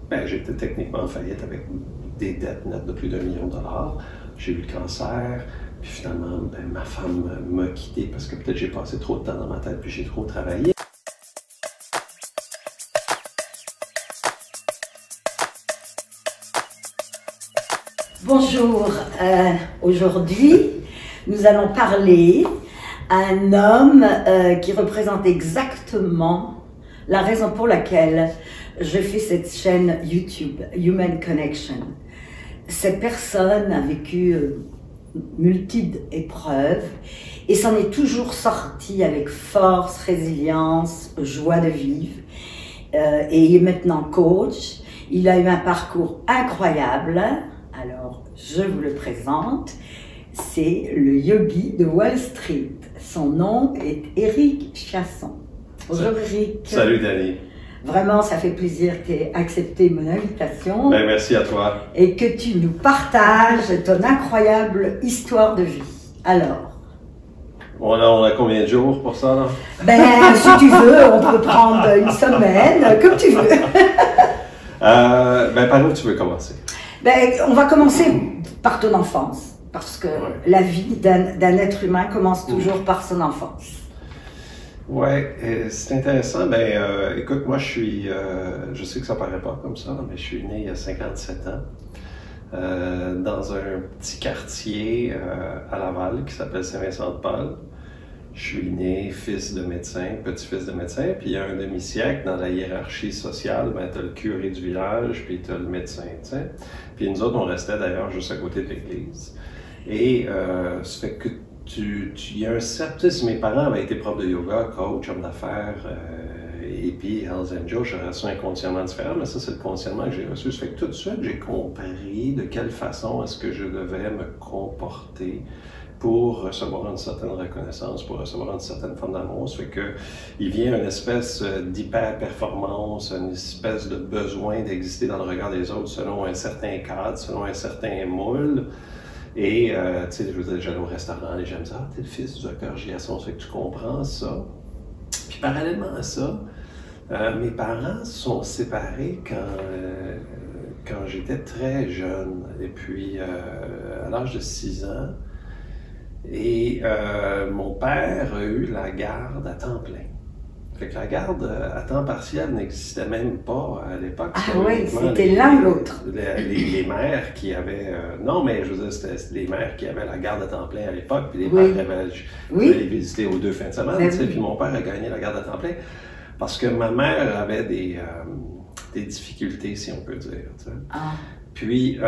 Ben, j'étais techniquement en faillite avec des dettes nettes de plus d'1 million de dollars. J'ai eu le cancer, puis finalement, ben, ma femme m'a quitté parce que peut-être j'ai passé trop de temps dans ma tête, puis j'ai trop travaillé. Bonjour, aujourd'hui nous allons parler à un homme qui représente exactement la raison pour laquelle je fais cette chaîne YouTube, Human Connection. Cette personne a vécu multiples épreuves et s'en est toujours sortie avec force, résilience, joie de vivre. Et il est maintenant coach. Il a eu un parcours incroyable. Alors, je vous le présente. C'est le yogi de Wall Street. Son nom est Éric Chasson. Bonjour Éric. Salut Dani. Vraiment, ça fait plaisir que tu aies accepté mon invitation. Ben, merci à toi. Et que tu nous partages ton incroyable histoire de vie. Alors. On a combien de jours pour ça, là? Ben, si tu veux, on peut prendre une semaine, comme tu veux. Ben, par où tu veux commencer? Ben, on va commencer par ton enfance. Parce que la vie d'un être humain commence toujours par son enfance. Ouais, c'est intéressant. Ben, écoute, moi, je sais que ça paraît pas comme ça, mais je suis né il y a 57 ans dans un petit quartier à Laval qui s'appelle Saint-Vincent-de-Paul. Je suis né fils de médecin, petit-fils de médecin, puis il y a un demi-siècle, dans la hiérarchie sociale, ben, tu as le curé du village, puis tu as le médecin, tu sais. Puis nous autres, on restait d'ailleurs juste à côté de l'église. Et ça fait que il y a un certain... Mes parents avaient été profs de yoga, coach, homme d'affaires, et puis Hells Angels, j'ai reçu un conditionnement différent, mais ça, c'est le conditionnement que j'ai reçu. Ça fait que tout de suite, j'ai compris de quelle façon est-ce que je devais me comporter pour recevoir une certaine reconnaissance, pour recevoir une certaine forme d'amour. Ça fait que il vient une espèce d'hyper-performance, une espèce de besoin d'exister dans le regard des autres selon un certain cadre, selon un certain moule. Et, tu sais, je veux dire, j'allais au restaurant, les gens me disaient « Ah, t'es le fils du docteur Giasson, ça fait que tu comprends ça. » Puis parallèlement à ça, mes parents sont séparés quand j'étais très jeune, et puis à l'âge de 6 ans. Et mon père a eu la garde à temps plein. Fait que la garde à temps partiel n'existait même pas à l'époque. Ah oui, c'était l'un ou l'autre. Les mères qui avaient... non, mais je veux dire, c'était les mères qui avaient la garde à temps plein à l'époque, puis les pères avaient... Je les visiter aux 2 fins de semaine, tu sais, puis mon père a gagné la garde à temps plein parce que ma mère avait des difficultés, si on peut dire, tu sais. Ah. Puis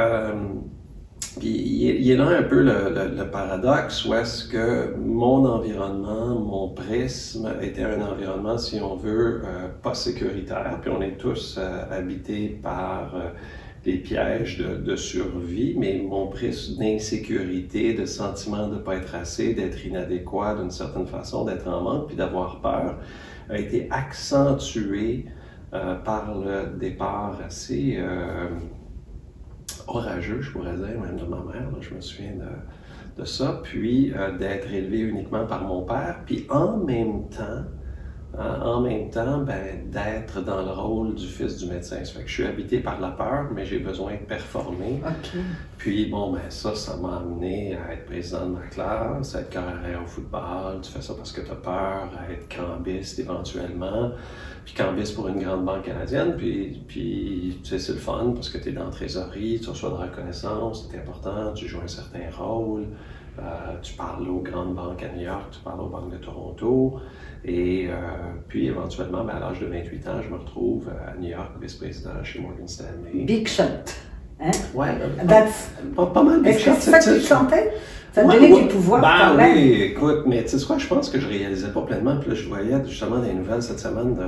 il est là un peu le paradoxe où est-ce que mon environnement, mon prisme était un environnement, si on veut, pas sécuritaire, puis on est tous habités par des pièges de survie, mais mon prisme d'insécurité, de sentiment de ne pas être assez, d'être inadéquat d'une certaine façon, d'être en manque, puis d'avoir peur, a été accentué par le départ assez... orageux, je pourrais dire, même de ma mère, là, je me souviens de ça, puis d'être élevé uniquement par mon père, puis en même temps, ben, d'être dans le rôle du fils du médecin. Ça fait que je suis habité par la peur, mais j'ai besoin de performer. Okay. Puis bon, ben ça m'a amené à être président de ma classe, à être carrière au football, tu fais ça parce que tu as peur, à être cambiste éventuellement, puis cambiste pour une grande banque canadienne, puis tu sais, c'est le fun parce que tu es dans la trésorerie, tu reçois de la reconnaissance, c'est important, tu joues un certain rôle, tu parles aux grandes banques à New York, tu parles aux banques de Toronto, et puis éventuellement, ben, à l'âge de 28 ans, je me retrouve à New York, vice-président chez Morgan Stanley. Big shot, hein? Ouais, pas mal big shot. Est-ce que c'est ça que tu sentais? Ça te donnait du pouvoir quand même. Oui, écoute, mais tu sais quoi, je pense que je réalisais pas pleinement, puis là, je voyais justement des nouvelles cette semaine de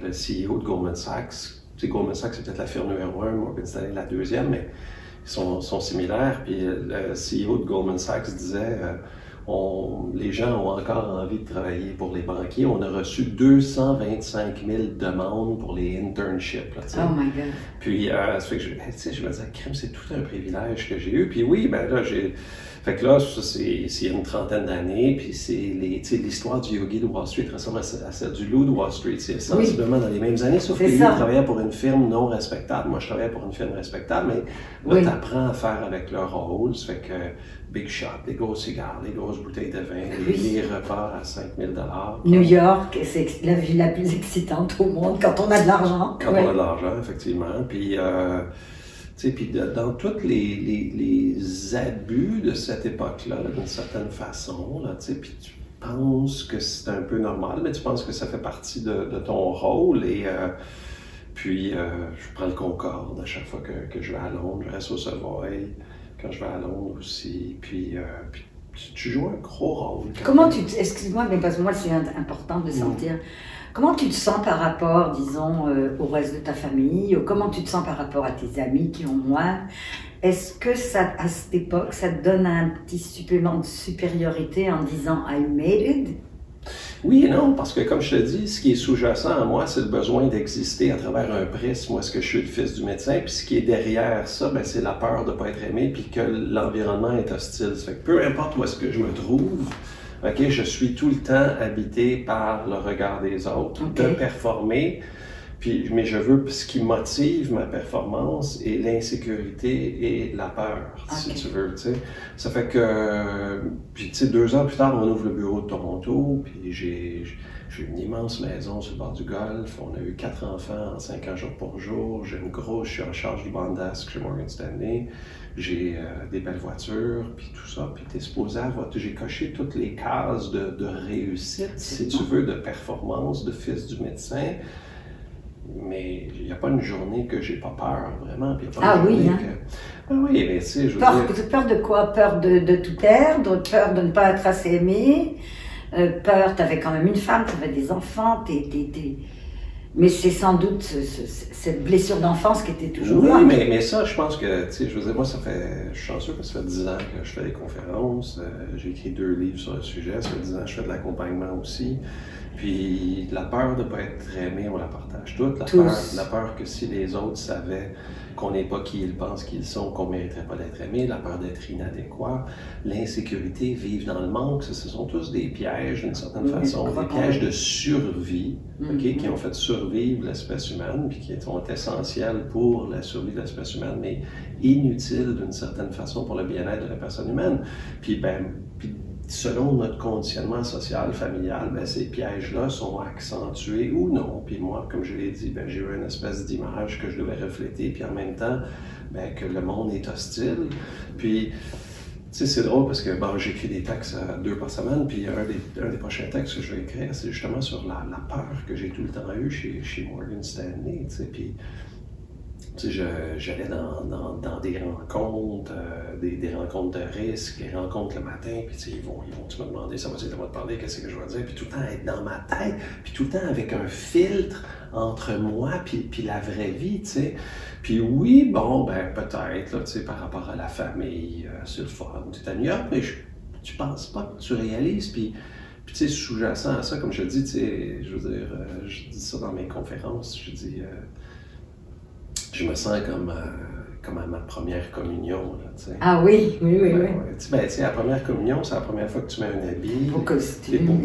le CEO de Goldman Sachs. Tu sais, Goldman Sachs, c'est peut-être la firme numéro 1, Morgan Stanley la deuxième, mais ils sont similaires, puis le CEO de Goldman Sachs disait les gens ont encore envie de travailler pour les banquiers. On a reçu 225 000 demandes pour les internships. Là, oh my God. Puis, ça fait que je me disais, crème, c'est tout un privilège que j'ai eu. Puis oui, ben là, fait que là, ça, c'est une trentaine d'années, puis c'est l'histoire du yogi de Wall Street ressemble à celle du loup de Wall Street. C'est sensiblement dans les mêmes années, sauf que lui, il travaillait pour une firme non respectable. Moi, je travaillais pour une firme respectable, mais là, t'apprends à faire avec leur rôle. Ça fait que big shot, des gros cigares, des grosses bouteilles de vin, les repas à 5 000 $. New York, c'est la ville la plus excitante au monde quand on a de l'argent. Quand on a de l'argent, effectivement. Puis, puis dans tous les abus de cette époque-là, d'une certaine façon, puis tu penses que c'est un peu normal, mais tu penses que ça fait partie de ton rôle. Et puis, je prends le Concorde à chaque fois que je vais à Londres, je reste au Savoy quand je vais à Londres aussi. Puis tu joues un gros rôle. Comment excuse-moi, mais parce que moi c'est important de sentir. Comment tu te sens par rapport, disons, au reste de ta famille, ou comment tu te sens par rapport à tes amis qui ont moins? Est-ce que ça, à cette époque, ça te donne un petit supplément de supériorité en disant I made it? Oui et non, parce que comme je te dis, ce qui est sous-jacent à moi, c'est le besoin d'exister à travers un prisme. Est-ce que je suis le fils du médecin? Puis ce qui est derrière ça, ben, c'est la peur de ne pas être aimé, puis que l'environnement est hostile. Ça fait que peu importe où est-ce que je me trouve, okay, je suis tout le temps habité par le regard des autres, de performer. Mais je veux, ce qui motive ma performance est l'insécurité et la peur, si tu veux, tu sais. Ça fait que, puis tu sais, 2 ans plus tard, on ouvre le bureau de Toronto, puis j'ai une immense maison sur le bord du golfe, on a eu 4 enfants en 5 ans jour pour jour, je suis en charge du bandesk chez Morgan Stanley, j'ai des belles voitures, puis tout ça, puis t'es supposé avoir, j'ai coché toutes les cases de réussite, si tu veux, de performance, de fils du médecin. Mais il n'y a pas une journée que j'ai pas peur, vraiment. Puis y a pas une journée que... oui, mais tu sais, je veux dire... Peur de quoi? Peur de tout perdre? Peur de ne pas être assez aimé? Peur, t'avais quand même une femme, t'avais des enfants, Mais c'est sans doute cette blessure d'enfance qui était toujours là. Oui, mais ça, je pense que, tu sais, je veux dire, moi, je suis chanceux parce que ça fait 10 ans que je fais des conférences, j'ai écrit 2 livres sur le sujet, ça fait 10 ans que je fais de l'accompagnement aussi. Puis la peur de ne pas être aimé, on la partage toute. La peur que si les autres savaient qu'on n'est pas qui ils pensent qu'ils sont, qu'on ne mériterait pas d'être aimé, la peur d'être inadéquat, l'insécurité, vivre dans le manque, ce sont tous des pièges d'une certaine façon, des pièges de survie, qui ont fait survivre l'espèce humaine, puis qui sont essentiels pour la survie de l'espèce humaine, mais inutiles d'une certaine façon pour le bien-être de la personne humaine. Puis selon notre conditionnement social, familial, ben, ces pièges-là sont accentués ou non. Puis moi, comme je l'ai dit, ben, j'ai eu une espèce d'image que je devais refléter, puis en même temps, ben, que le monde est hostile. Puis, tu sais, c'est drôle parce que bon, j'écris des textes 2 par semaine, puis un des prochains textes que je vais écrire, c'est justement sur la peur que j'ai tout le temps eue chez Morgan Stanley, tu sais, puis... Tu sais, j'allais dans des rencontres, des rencontres de risque, des rencontres le matin, puis tu sais, ils vont me demander, ça va te parler, qu'est-ce que je vais dire, puis tout le temps être dans ma tête, puis tout le temps avec un filtre entre moi puis la vraie vie, tu sais. Puis oui, bon, ben peut-être, là, tu sais, par rapport à la famille, c'est le fun, tu es à New York, mais tu penses pas que tu réalises, puis tu sais, sous-jacent à ça, comme je le dis, tu sais, je veux dire, je dis ça dans mes conférences, je dis... je me sens comme à ma première communion, là, tu sais. Ah oui. Ben, tu sais, la première communion, c'est la première fois que tu mets un habit, des beaux costumes,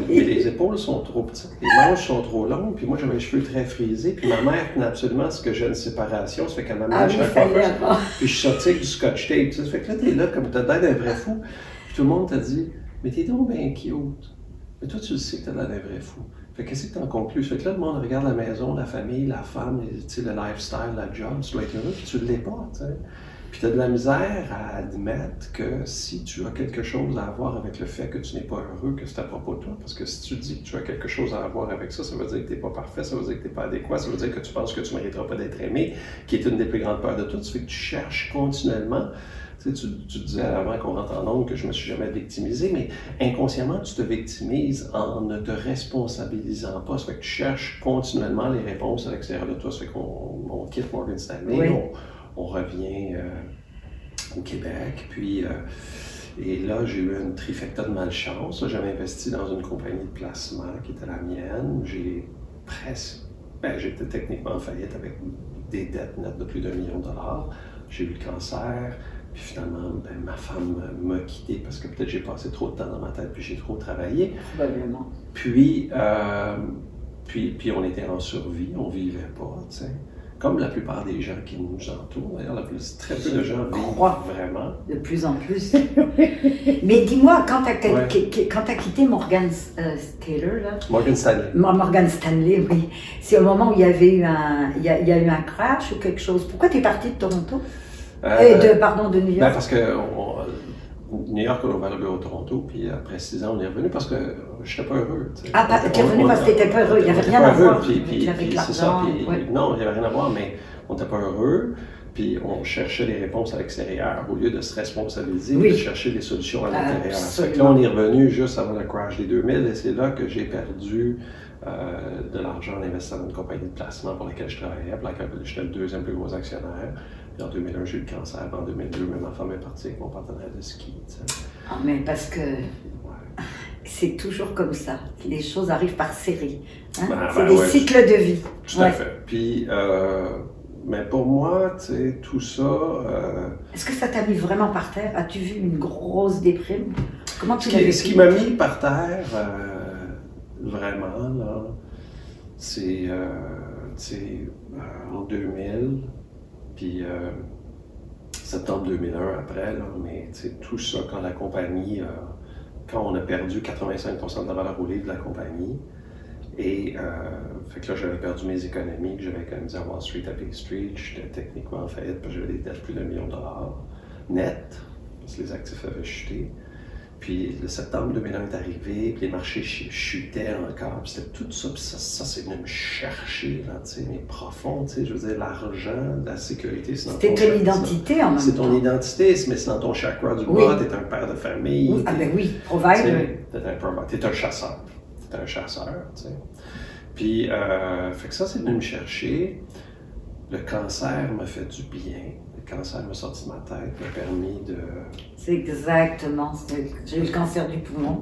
puis les épaules sont trop petites, les manches sont trop longues, puis moi j'avais les cheveux très frisés, puis ma mère tenait absolument à ce que j'ai une séparation, ça fait qu'elle m'a mis chaque fois, puis je sortais avec du scotch tape, tu sais, ça fait que là t'es là comme t'as l'air d'un vrai fou, puis tout le monde t'a dit, mais t'es donc bien cute, mais toi tu le sais que t'as l'air d'un vrai fou. Fait qu'est-ce que t'en conclus? Fait que là, le monde regarde la maison, la famille, la femme, le lifestyle, la job, tu dois être heureux, puis tu ne l'es pas, tu sais. Puis tu as de la misère à admettre que si tu as quelque chose à avoir avec le fait que tu n'es pas heureux, que c'est à propos de toi, parce que si tu dis que tu as quelque chose à avoir avec ça, ça veut dire que tu n'es pas parfait, ça veut dire que tu n'es pas adéquat, ça veut dire que tu penses que tu ne mériteras pas d'être aimé, qui est une des plus grandes peurs de toutes. Ça fait que tu cherches continuellement. Tu sais, tu disais avant qu'on rentre en ondes que je ne me suis jamais victimisé, mais inconsciemment, tu te victimises en ne te responsabilisant pas. Ça fait que tu cherches continuellement les réponses à l'extérieur de toi. Ça fait qu'on quitte Morgan Stanley, on revient au Québec, puis Et là, j'ai eu une trifecta de malchance. J'avais investi dans une compagnie de placement qui était la mienne. J'ai presque... j'étais techniquement en faillite avec des dettes nettes de plus d'1 million de dollars. J'ai eu le cancer. Puis finalement, ma femme m'a quitté parce que peut-être j'ai passé trop de temps dans ma tête puis j'ai trop travaillé. Probablement. Puis on était en survie, on vivait pas, tu sais. Comme la plupart des gens qui nous entourent, d'ailleurs, très peu de gens vivent vraiment. De plus en plus. Mais dis-moi, quand tu as quitté Morgan Taylor, là, Morgan Stanley. Morgan Stanley, oui. C'est au moment où il y avait eu il y a eu un crash ou quelque chose. Pourquoi tu es parti de Toronto? De New York. Parce que New York, on a ouvert le bureau de Toronto, puis après 6 ans, on est revenu parce que je n'étais pas heureux. Tu es revenu parce que tu n'étais pas heureux, il n'y avait rien à voir avec l'argent. Non, il n'y avait rien à voir, mais on n'était pas heureux, puis on cherchait des réponses à l'extérieur au lieu de se responsabiliser, de chercher des solutions à l'intérieur. Là, on est revenu juste avant le crash des 2000, et c'est là que j'ai perdu de l'argent en investissant dans une compagnie de placement pour laquelle je travaillais, pour laquelle j'étais le 2e plus gros actionnaire. Puis en 2001, j'ai eu le cancer. En 2002, ma femme est partie avec mon partenaire de ski. Ah, mais parce que c'est toujours comme ça. Les choses arrivent par série. Hein? C'est des cycles de vie. Tout à fait. Puis, mais pour moi, tu sais, tout ça... Est-ce que ça t'a mis vraiment par terre? As-tu vu une grosse déprime? Comment tu l'as vécu? Ce qui m'a mis par terre, vraiment, là, c'est en 2000... Puis septembre 2001 après, là, mais tout ça, quand la compagnie, quand on a perdu 85% de la valeur au livre de la compagnie, et fait que là j'avais perdu mes économies, que j'avais économisé à Wall Street, à Bay Street, j'étais techniquement en faillite parce que j'avais des dettes de plus d'1 million de dollars net, parce que les actifs avaient chuté. Puis le septembre 2001 est arrivé, puis les marchés chutaient encore, puis c'était tout ça, puis ça c'est venu me chercher, là, tu sais, mais profond, tu sais, je veux dire, l'argent, la sécurité, c'est dans ton chakra. C'était ton identité en même temps. C'est ton identité, mais c'est dans ton chakra du bas, t'es un père de famille. Oui. Ah ben oui, provider. T'es un chasseur, tu sais. Puis, fait que ça c'est venu me chercher. Le cancer m'a fait du bien. Le cancer m'a sorti de ma tête, m'a permis de... C'est exactement, j'ai eu le cancer du poumon,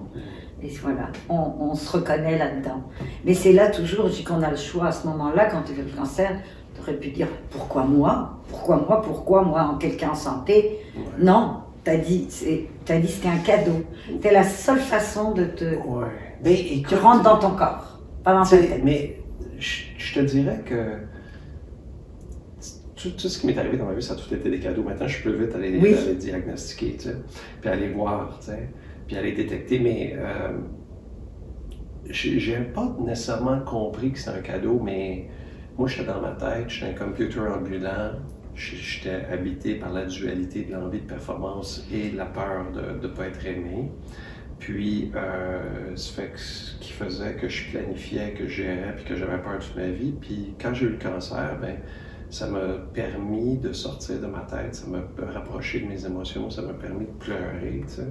et voilà, on se reconnaît là-dedans. Mais c'est là toujours, je dis qu'on a le choix à ce moment-là, quand tu as eu le cancer, tu aurais pu dire, pourquoi moi, en quelqu'un en santé? Ouais. Non, t'as dit c'était un cadeau. C'était la seule façon de te... Ouais. Mais écoute, tu rentres dans ton corps, pas dans ta tête. Mais je te dirais que tout ce qui m'est arrivé dans ma vie, ça a tout été des cadeaux. Maintenant, je peux vite aller diagnostiquer, tu sais, puis aller voir, tu sais, puis aller détecter. Mais j'ai pas nécessairement compris que c'était un cadeau, mais moi, j'étais dans ma tête, j'étais un computer ambulant, j'étais habité par la dualité de l'envie de performance et la peur de ne pas être aimé. Puis, ça fait que ce qui faisait que je planifiais, que je gérais, puis que j'avais peur toute ma vie. Puis, quand j'ai eu le cancer, ben ça m'a permis de sortir de ma tête, ça m'a rapproché de mes émotions, ça m'a permis de pleurer, tu sais.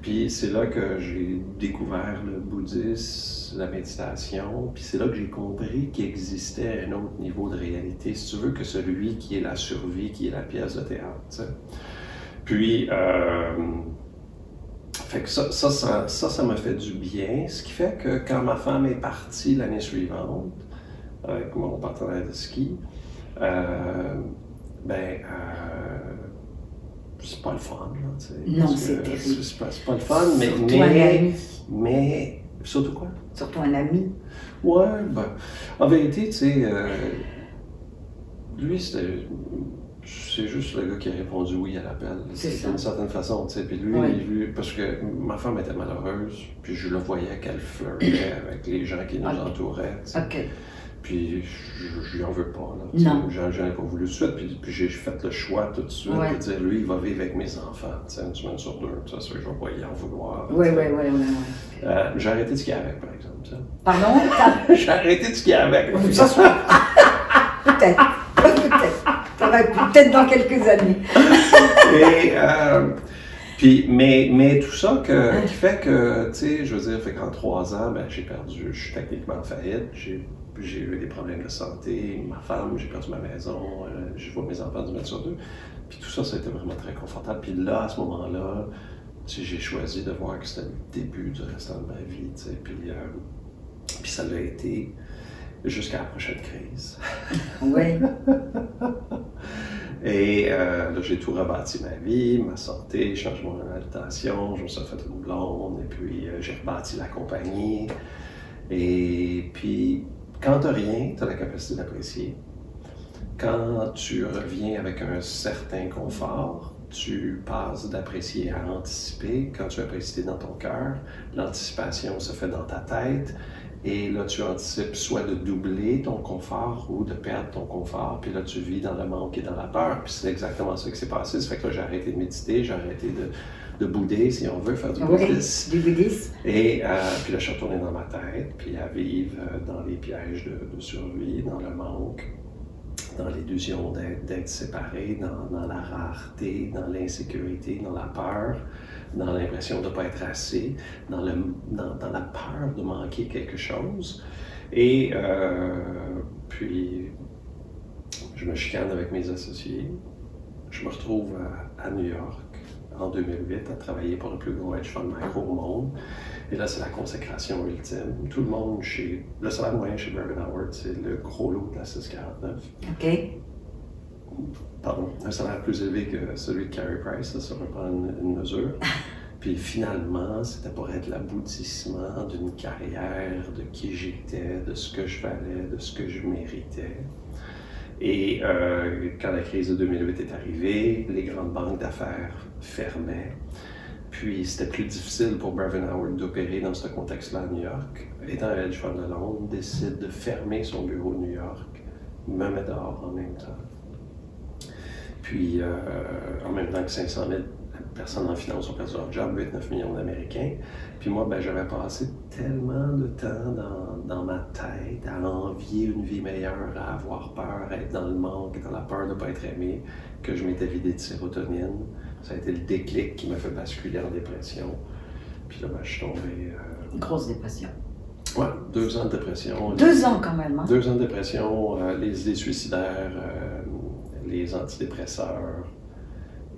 Puis c'est là que j'ai découvert le bouddhisme, la méditation, puis c'est là que j'ai compris qu'il existait un autre niveau de réalité, si tu veux, que celui qui est la survie, qui est la pièce de théâtre, tu sais. Puis, fait que ça m'a fait du bien, ce qui fait que quand ma femme est partie l'année suivante, avec mon partenaire de ski, c'est pas le fun, là, tu sais. Non, c'est terrible. C'est pas le fun, mais surtout quoi? Surtout un ami. Ouais, en vérité, tu sais, lui, c'est juste le gars qui a répondu oui à l'appel. C'est d'une certaine façon, tu sais. Puis lui, parce que ma femme était malheureuse, puis je le voyais qu'elle flirtait avec les gens qui nous entouraient, tu sais. Okay. Puis je lui en veux pas, là. Non. J'en ai pas voulu tout de suite, puis j'ai fait le choix tout de suite de dire, lui, il va vivre avec mes enfants, tu sais, une semaine sur 2, ça se fait que je vais pas y en vouloir. Oui. J'ai arrêté de skier avec, par exemple, tu sais. Pardon? J'ai arrêté de skier avec. Peut-être. Ça va être peut-être dans quelques années. Mais tout ça qui fait que, tu sais, je veux dire, fait qu'en 3 ans, ben, j'ai perdu, je suis techniquement en faillite, j'ai eu des problèmes de santé, ma femme, j'ai perdu ma maison, je vois mes enfants du mètre sur 2. Puis tout ça, ça a été vraiment très confortable. Puis là, à ce moment-là, j'ai choisi de voir que c'était le début du restant de ma vie, tu sais, puis ça l'a été jusqu'à la prochaine crise. Oui. Et là, j'ai tout rebâti ma vie, ma santé, changé mon alimentation, je me suis fait une blonde, et puis j'ai rebâti la compagnie. Et puis, quand tu n'as rien, tu as la capacité d'apprécier. Quand tu reviens avec un certain confort, tu passes d'apprécier à anticiper. Quand tu apprécies dans ton cœur, l'anticipation se fait dans ta tête. Et là, tu anticipes soit de doubler ton confort ou de perdre ton confort. Puis là, tu vis dans le manque et dans la peur. Puis c'est exactement ça qui s'est passé. Ça fait que là, j'ai arrêté de méditer, j'ai arrêté de bouder, si on veut, faire du bouddhisme. Du bouddhisme. Et puis là, je suis retourné dans ma tête, puis à vivre dans les pièges de survie, dans le manque, dans l'illusion d'être séparé, dans la rareté, dans l'insécurité, dans la peur, dans l'impression de ne pas être assez, dans la peur de manquer quelque chose. Et puis, je me chicane avec mes associés. Je me retrouve à New York en 2008 à travailler pour le plus gros hedge fund macro au monde. Et là, c'est la consécration ultime. Tout le monde le salaire moyen chez Bravin Howard, c'est le gros lot de la 649. OK. Pardon, un salaire plus élevé que celui de Carey Price, ça reprend une mesure. Puis finalement, c'était pour être l'aboutissement d'une carrière, de qui j'étais, de ce que je valais, de ce que je méritais. Et quand la crise de 2008 est arrivée, les grandes banques d'affaires fermaient. Puis c'était plus difficile pour Bravin Howard d'opérer dans ce contexte-là à New York. Étant un hedge fund de Londres, décide de fermer son bureau de New York, me met dehors en même temps. Puis en même temps que 500 000 personnes en finance ont perdu leur job, 8-9 millions d'Américains. Puis moi, ben, j'avais passé tellement de temps dans ma tête à envier une vie meilleure, à avoir peur, à être dans le manque, dans la peur de ne pas être aimé, que je m'étais vidé de sérotonine. Ça a été le déclic qui m'a fait basculer en dépression. Puis là, ben, je suis tombé... Une grosse dépression. Ouais, 2 ans de dépression. 2 ans quand même, hein? 2 ans de dépression, les idées suicidaires, les antidépresseurs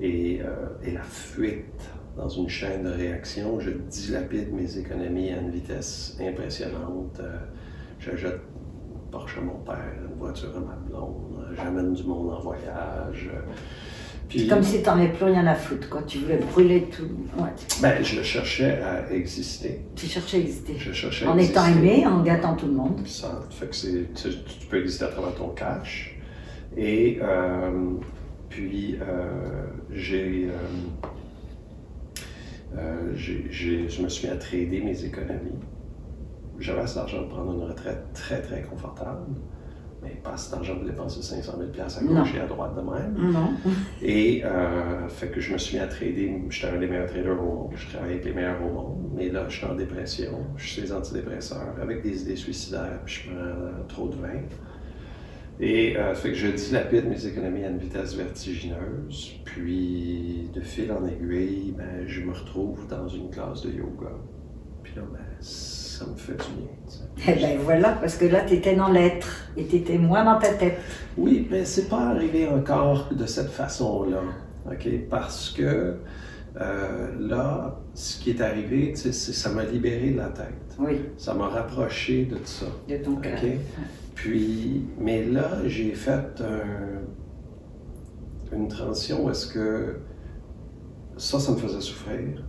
et la fuite dans une chaîne de réaction. Je dilapide mes économies à une vitesse impressionnante. Je jette une Porsche à mon père, une voiture à ma blonde, j'amène du monde en voyage. Puis, comme si tu n'en avais plus rien à foutre, quoi. Tu voulais brûler tout. Ouais. Ben, je cherchais à exister. Tu cherchais à exister. Je cherchais à en exister. étant aimé, en gâtant tout le monde. Ça fait que tu peux exister à travers ton cash. Et puis, je me suis mis à trader mes économies. J'avais assez d'argent pour prendre une retraite très, très confortable. Mais pas assez d'argent pour dépenser 500 000 $ à gauche et à droite de même. Non. Et fait que je me suis mis à trader. J'étais un des meilleurs traders au monde. Je travaillais avec les meilleurs au monde. Mais là, je suis en dépression. Je suis des antidépresseurs avec des idées suicidaires. Puis je prends trop de vin. Et fait que je dilapide mes économies à une vitesse vertigineuse. Puis, de fil en aiguille, ben, je me retrouve dans une classe de yoga. Puis là, ben, ça me fait du bien. Eh bien voilà, parce que là, tu étais dans l'être et tu étais moins dans ta tête. Oui, mais c'est pas arrivé encore de cette façon-là. OK? Parce que là, ce qui est arrivé, ça m'a libéré de la tête. Oui. Ça m'a rapproché de ça. De ton cœur. Okay? Puis, mais là, j'ai fait une transition où est-ce que ça me faisait souffrir.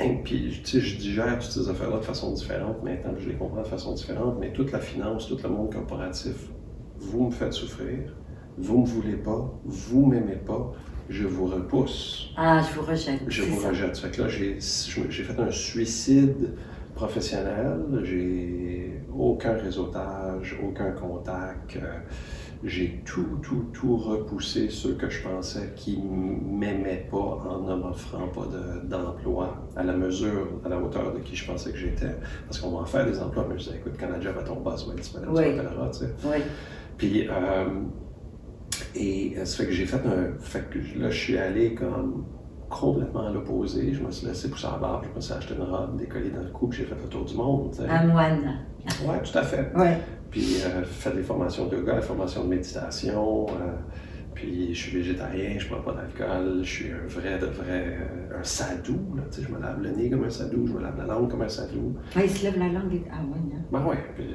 Et puis, tu sais, je digère toutes ces affaires-là de façon différente maintenant, je les comprends de façon différente, mais toute la finance, tout le monde corporatif, vous me faites souffrir, vous me voulez pas, vous m'aimez pas, je vous repousse. Ah, je vous rejette. Je vous rejette. Fait que là, j'ai fait un suicide professionnel, j'ai aucun réseautage, aucun contact, j'ai tout repoussé ceux que je pensais qui m'aimaient pas en ne m'offrant pas d'emploi à la hauteur de qui je pensais que j'étais. Parce qu'on va en faire des emplois, mais je disais, écoute, quand la job à ton boss va être disponible, tu m'appelleras, tu sais. Oui. Puis, et ça fait que j'ai fait fait que là, je suis allé comme complètement à l'opposé. Je me suis laissé pousser la barbe, je me suis acheté une robe, des colliers dans le cou, puis j'ai fait le tour du monde. T'sais. Un moine. Oui, tout à fait. Ouais. Puis fait des formations de yoga, des formations de méditation, Puis je suis végétarien, je ne bois pas d'alcool, je suis un vrai un sadou. Là, je me lave le nez comme un sadou, je me lave la langue comme un sadou. Ah, il se lève la langue. Ah oui, hein. Ben oui, puis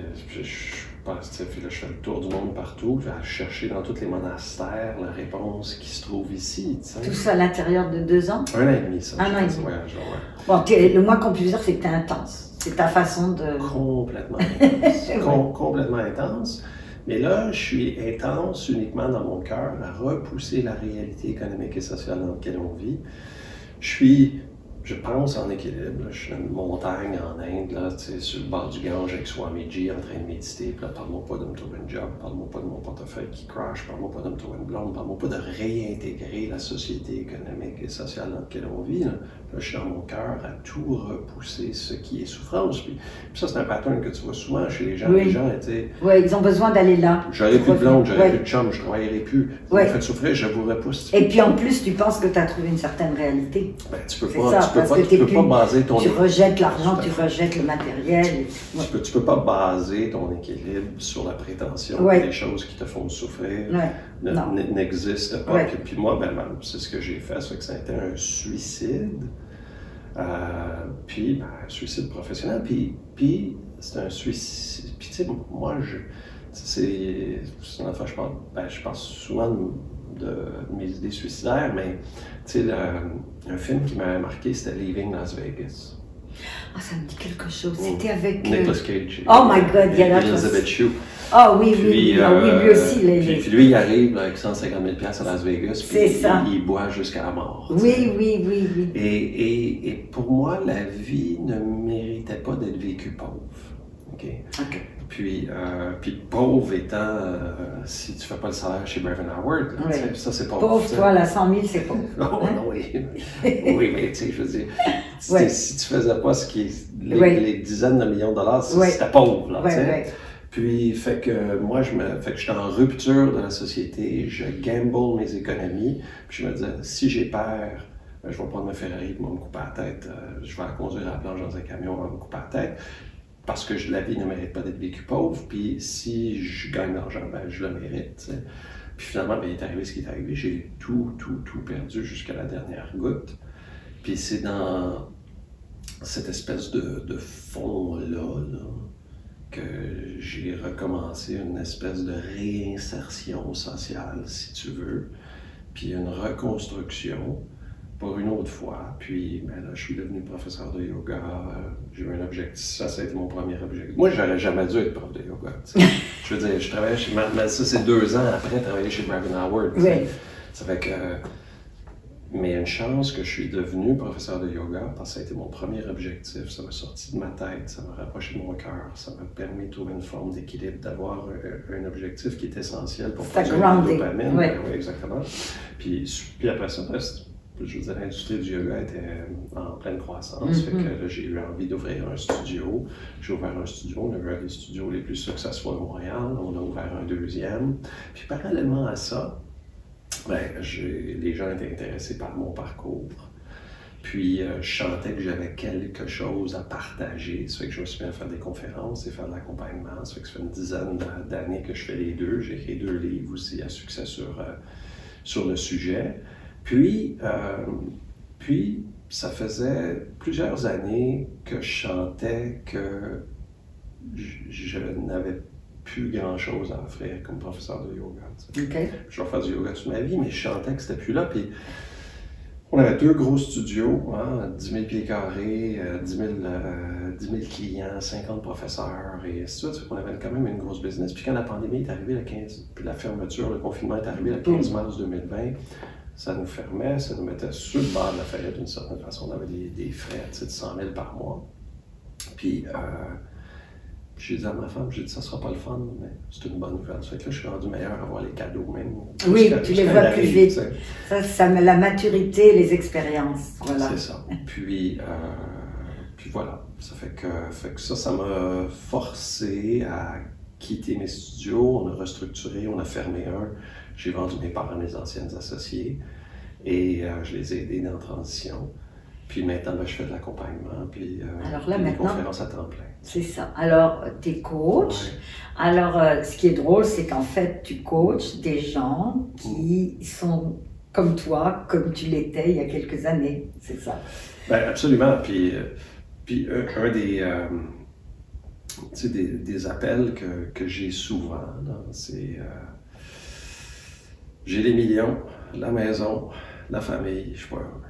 puis là, je fais le tour du monde partout, je vais chercher dans tous les monastères la réponse qui se trouve ici. T'sais. Tout ça à l'intérieur de 2 ans? 1 an et demi, ça. 1 an et demi. Voyage, ouais. Bon, le moins qu'on puisse dire, c'est que tu es intense. C'est ta façon de... Complètement intense. Complètement intense. Mais là, je suis intense uniquement dans mon cœur à repousser la réalité économique et sociale dans laquelle on vit. Je pense en équilibre. Là. Je suis dans une montagne en Inde, là, sur le bord du Gange avec Swamiji en train de méditer. Puis là, parle-moi pas de me trouver un job, parle-moi pas de mon portefeuille qui crash, parle-moi pas de me trouver une blonde, parle-moi pas de réintégrer la société économique et sociale dans laquelle on vit. Là, je suis dans mon cœur à tout repousser ce qui est souffrance. Puis ça, c'est un pattern que tu vois souvent chez les gens. Oui. Les gens étaient... Oui, ils ont besoin d'aller là. J'aurais plus de blonde, j'aurais plus de chum, je travaillerai plus. Vous me faites souffrir, je vous repousse. Et puis en plus, tu penses que tu as trouvé une certaine réalité. Ben, tu peux pas baser ton... Tu rejettes l'argent, tu rejettes le matériel. Tu peux pas baser ton équilibre sur la prétention que les choses qui te font souffrir n'existent pas. Puis moi, c'est ce que j'ai fait, c'est que ça a été un suicide. Puis, un suicide professionnel. Puis c'est un suicide. Puis, tu sais, moi, c'est une affaire, je pense souvent de mes idées suicidaires, mais tu sais, un film qui m'avait marqué, c'était Leaving Las Vegas. Ah, ça me dit quelque chose. C'était avec... Nicolas Cage. Oh my God, il y a la Elizabeth Shue. Ah oui, lui aussi. Puis lui, il arrive avec 150 000 $, à Las Vegas, puis il boit jusqu'à la mort. Oui. Et pour moi, la vie ne méritait pas d'être vécue pauvre. Okay? Puis pauvre étant, si tu fais pas le salaire chez Brevin Howard, ça c'est pauvre. Pauvre, toi, la 100 000, c'est pauvre. Oui, mais tu sais, je veux dire, si tu faisais pas ce qui est les dizaines de millions de dollars, c'était pauvre, là, tu sais. Puis, fait que moi, je suis en rupture de la société, je gamble mes économies, puis je me disais, si j'ai peur, je vais prendre ma Ferrari pour me couper la tête, je vais la conduire à la planche dans un camion pour me couper la tête, parce que la vie ne mérite pas d'être vécue pauvre, puis si je gagne de l'argent, je le mérite, t'sais. Puis finalement, il est arrivé ce qui est arrivé, j'ai tout perdu jusqu'à la dernière goutte, puis c'est dans cette espèce de fond-là, que j'ai recommencé une espèce de réinsertion sociale, si tu veux, puis une reconstruction pour une autre fois. Puis là, je suis devenu professeur de yoga, j'ai eu un objectif, ça a été mon premier objectif. Moi, j'aurais jamais dû être prof de yoga. Je veux dire, je travaillais chez... Mais ça, c'est 2 ans après travailler chez Brevin Howard. Ça fait que... Mais une chance que je suis devenu professeur de yoga, parce que ça a été mon premier objectif, ça m'a sorti de ma tête, ça m'a rapproché de mon cœur, ça m'a permis de trouver une forme d'équilibre, d'avoir un objectif qui est essentiel pour produire de la dopamine. Oui, exactement. Puis après ça, je veux dire, l'industrie du yoga était en pleine croissance, fait que là, j'ai eu envie d'ouvrir un studio. J'ai ouvert un studio, on a eu un des studios les plus successful à Montréal, on a ouvert un 2e. Puis parallèlement à ça, les gens étaient intéressés par mon parcours. Puis je sentais que j'avais quelque chose à partager. Ça fait que je me suis mis à faire des conférences et faire de l'accompagnement. Ça fait que ça fait une dizaine d'années que je fais les deux. J'ai écrit 2 livres aussi à succès sur le sujet. Puis ça faisait plusieurs années que je sentais que je n'avais plus grand-chose à offrir comme professeur de yoga. Je vais faire du yoga toute ma vie, mais je sentais que c'était plus là. Puis on avait 2 gros studios, 10 000 pieds carrés, 10 000 clients, 50 professeurs, et ainsi de suite. On avait quand même une grosse business. Puis quand la pandémie est arrivée, puis la fermeture, le confinement est arrivé le 15 mars 2020, ça nous fermait, ça nous mettait sur le bord de la faillite d'une certaine façon. On avait des frais de 100 000 par mois. Puis j'ai dit à ma femme, ça sera pas le fun, mais c'est une bonne nouvelle. Ça fait que là, je suis rendu meilleur à voir les cadeaux même. Oui, tu les vois plus vite. Ça, la maturité, les expériences. Voilà. C'est ça. Puis voilà. Ça fait que ça m'a forcé à quitter mes studios. On a restructuré, on a fermé un. J'ai vendu mes parts à mes anciennes associées et je les ai aidés dans la transition. Puis maintenant, ben, je fais de l'accompagnement, puis Alors là, des maintenant, conférences à temps plein. c'est ça. Alors, tu es coach. Ouais. Alors, ce qui est drôle, c'est qu'en fait, tu coaches des gens qui sont comme toi, comme tu l'étais il y a quelques années. C'est ça. Ben, absolument. Puis un des, tu sais, des appels que j'ai souvent, c'est j'ai les millions, la maison, la famille, je suis pas heureux.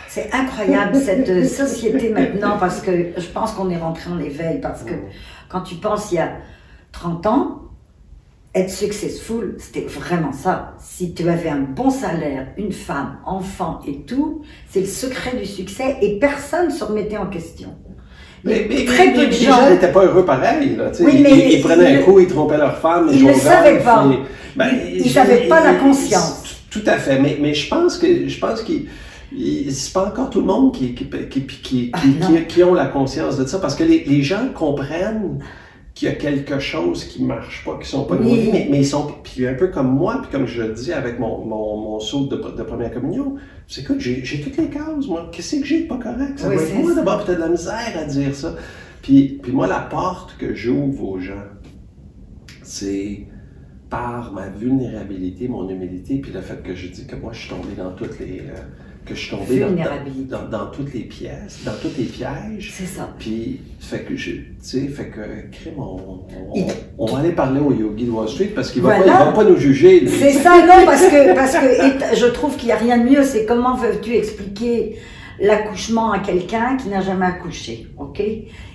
C'est incroyable cette société maintenant parce que je pense qu'on est rentré en éveil parce que quand tu penses il y a 30 ans, être successful, c'était vraiment ça. Si tu avais un bon salaire, une femme, enfant et tout, c'est le secret du succès et personne ne se remettait en question. Mais très peu de les gens gens n'étaient pas heureux pareil. Là, oui, mais ils prenaient un coup, ils trompaient leur femme. Ils ne le savaient pas. Ils n'avaient pas la conscience. conscience. Tout à fait. Mais je pense qu'il c'est pas encore tout le monde qui ont la conscience de ça. Parce que les gens comprennent qu'il y a quelque chose qui marche pas, qui sont pas nourris, mais ils sont puis un peu comme moi, puis comme je le dis avec mon saut de première communion, c'est que j'ai toutes les cases, moi. Qu'est-ce que j'ai de pas correct? Ça va être moi d'abord, peut-être de la misère à dire ça. Puis moi, la porte que j'ouvre aux gens, c'est par ma vulnérabilité, mon humilité, puis le fait que je dis que moi, je suis tombé dans toutes les... que je suis tombé dans toutes les pièces, dans tous les pièges. C'est ça. Puis, fait que crime, on va aller parler au yogi de Wall Street parce qu'il va pas nous juger. C'est ça, non, parce que je trouve qu'il n'y a rien de mieux. C'est comment veux-tu expliquer l'accouchement à quelqu'un qui n'a jamais accouché, ok?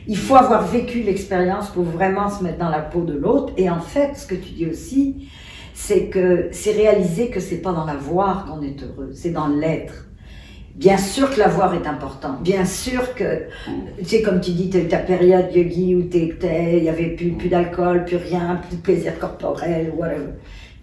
Il faut avoir vécu l'expérience pour vraiment se mettre dans la peau de l'autre. Et en fait, ce que tu dis aussi, c'est que c'est réaliser que c'est pas dans la voir qu'on est heureux, c'est dans l'être. Bien sûr que la voir est importante. Bien sûr que, tu sais, comme tu dis, ta période yogi où il y avait plus d'alcool, plus rien, plus de plaisir corporel, whatever.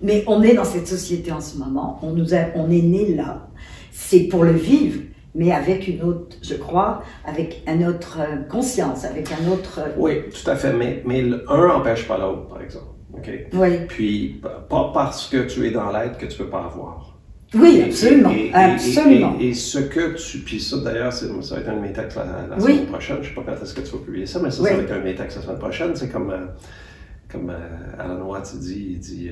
Mais on est dans cette société en ce moment. On est né là. C'est pour le vivre, mais avec une autre, je crois, avec une autre conscience, avec un autre. Oui, tout à fait. Mais l'un n'empêche pas l'autre, par exemple. Okay? Oui. Puis, pas parce que tu es dans l'être que tu peux pas avoir. Oui, absolument. Absolument. Et ce que tu... Puis ça, d'ailleurs, ça va être un de mes textes la semaine prochaine. Je ne sais pas quand est-ce que tu vas publier ça, mais ça va être un de mes textes la semaine prochaine. C'est comme Alan Watts dit, il dit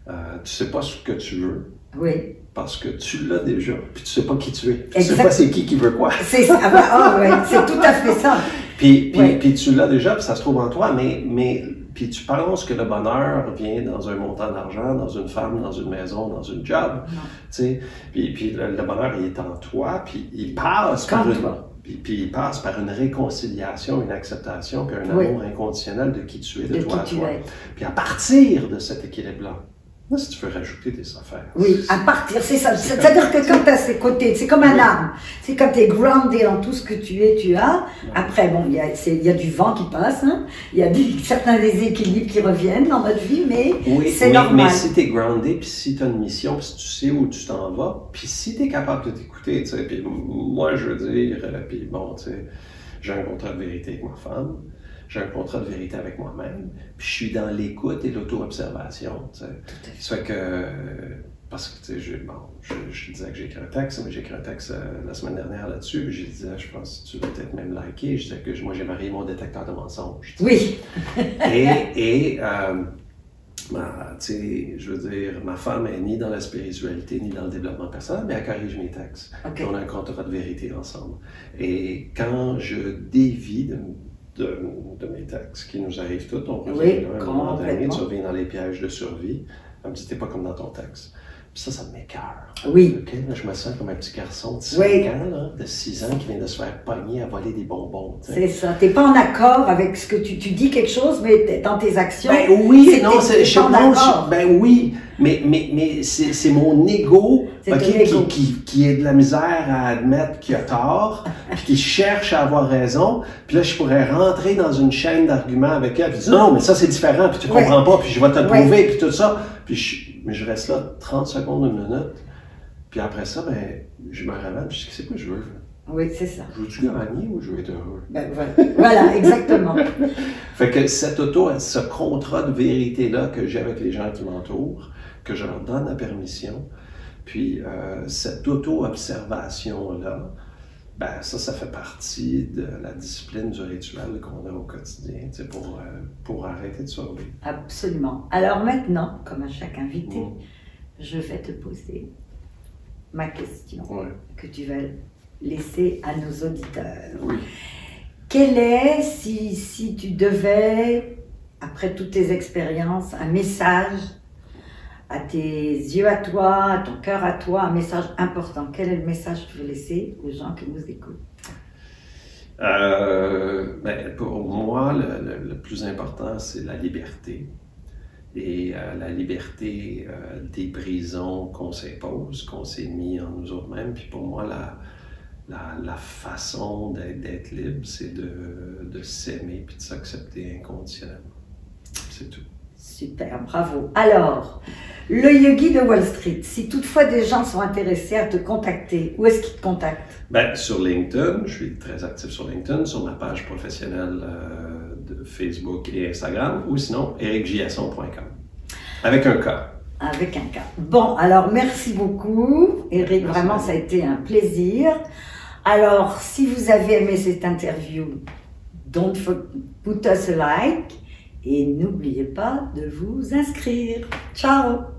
tu sais pas ce que tu veux. Oui. Parce que tu l'as déjà, puis tu sais pas qui tu es. Tu sais pas c'est qui veut quoi. C'est ça. C'est tout à fait ça. Puis tu l'as déjà, puis ça se trouve en toi, mais puis tu penses que le bonheur vient dans un montant d'argent, dans une femme, dans une maison, dans une job, tu sais. Puis le bonheur, il est en toi, puis il passe par il passe par une réconciliation, une acceptation, puis un amour inconditionnel de qui tu es, de toi à toi. Puis à partir de cet équilibre-là, là, si tu veux rajouter des affaires. Oui, à partir, c'est ça. C'est-à-dire que quand tu as ces côtés, c'est comme un arbre. C'est quand tu es groundé dans tout ce que tu es, tu as. Après, bon, il y a du vent qui passe, hein. Il y a certains déséquilibres qui reviennent dans notre vie, mais c'est normal. Mais si tu es groundé, puis si tu as une mission, puis si tu sais où tu t'en vas, puis si tu es capable de t'écouter, tu sais, puis moi, je veux dire, puis bon, tu sais, j'ai un contrat de vérité avec ma femme. J'ai un contrat de vérité avec moi-même, puis je suis dans l'écoute et l'auto-observation. Ça fait que, parce que, tu sais, je disais que j'ai écrit un texte, mais j'ai écrit un texte la semaine dernière là-dessus, puis je disais, je pense que tu vas peut-être même liker, je disais que moi j'ai marié mon détecteur de mensonges. Oui. Tu sais, je veux dire, ma femme est ni dans la spiritualité, ni dans le développement personnel, mais elle corrige mes textes. Okay. On a un contrat de vérité ensemble. Et quand je dévie de mes textes qui nous arrivent tous, on revient là, à un moment donné, tu reviens dans les pièges de survie. Elle me dit, t'es pas comme dans ton texte. Puis ça m'écoeure. Oui. Okay? Là, je me sens comme un petit garçon de 5 ans, là, de 6 ans, qui vient de se faire pogner à voler des bonbons. T'sais. C'est ça. T'es pas en accord avec ce que tu dis quelque chose, mais dans tes actions. Ben oui, non, oui, mais c'est mon ego, qui est de la misère à admettre qu'il a tort, puis qui cherche à avoir raison. Puis là, je pourrais rentrer dans une chaîne d'arguments avec elle, puis dire non, mais ça c'est différent, puis tu comprends pas, puis je vais te le prouver, puis tout ça. Puis mais je reste là 30 secondes, 1 minute. Puis après ça, ben, je me révèle, puis je dis, c'est quoi je veux? Oui, c'est ça. Veux-tu gagner ou je veux être heureux? Ben, voilà, exactement. Fait que ce contrat de vérité-là que j'ai avec les gens qui m'entourent, que je leur donne la permission, puis cette auto-observation-là, Ben, ça fait partie de la discipline du rituel qu'on a au quotidien, pour arrêter de survivre. Absolument. Alors maintenant, comme à chaque invité, je vais te poser ma question que tu vas laisser à nos auditeurs. Oui. Quel est, si tu devais, après toutes tes expériences, un message à tes yeux à toi, à ton cœur à toi, un message important? Quel est le message que tu veux laisser aux gens qui nous écoutent? Ben, pour moi, le plus important, c'est la liberté. Et la liberté des prisons qu'on s'impose, qu'on s'est mis en nous autres-mêmes. Puis pour moi, la façon d'être libre, c'est de s'aimer puis de s'accepter inconditionnellement. C'est tout. Super, bravo. Alors, le yogi de Wall Street, si toutefois des gens sont intéressés à te contacter, où est-ce qu'ils te contactent? Ben, sur LinkedIn, je suis très actif sur LinkedIn, sur ma page professionnelle de Facebook et Instagram, ou sinon ericgiasson.com. Avec un K. Avec un K. Bon, alors merci beaucoup, Éric, vraiment ça a été un plaisir. Alors, si vous avez aimé cette interview, don't put us a like. Et n'oubliez pas de vous inscrire. Ciao!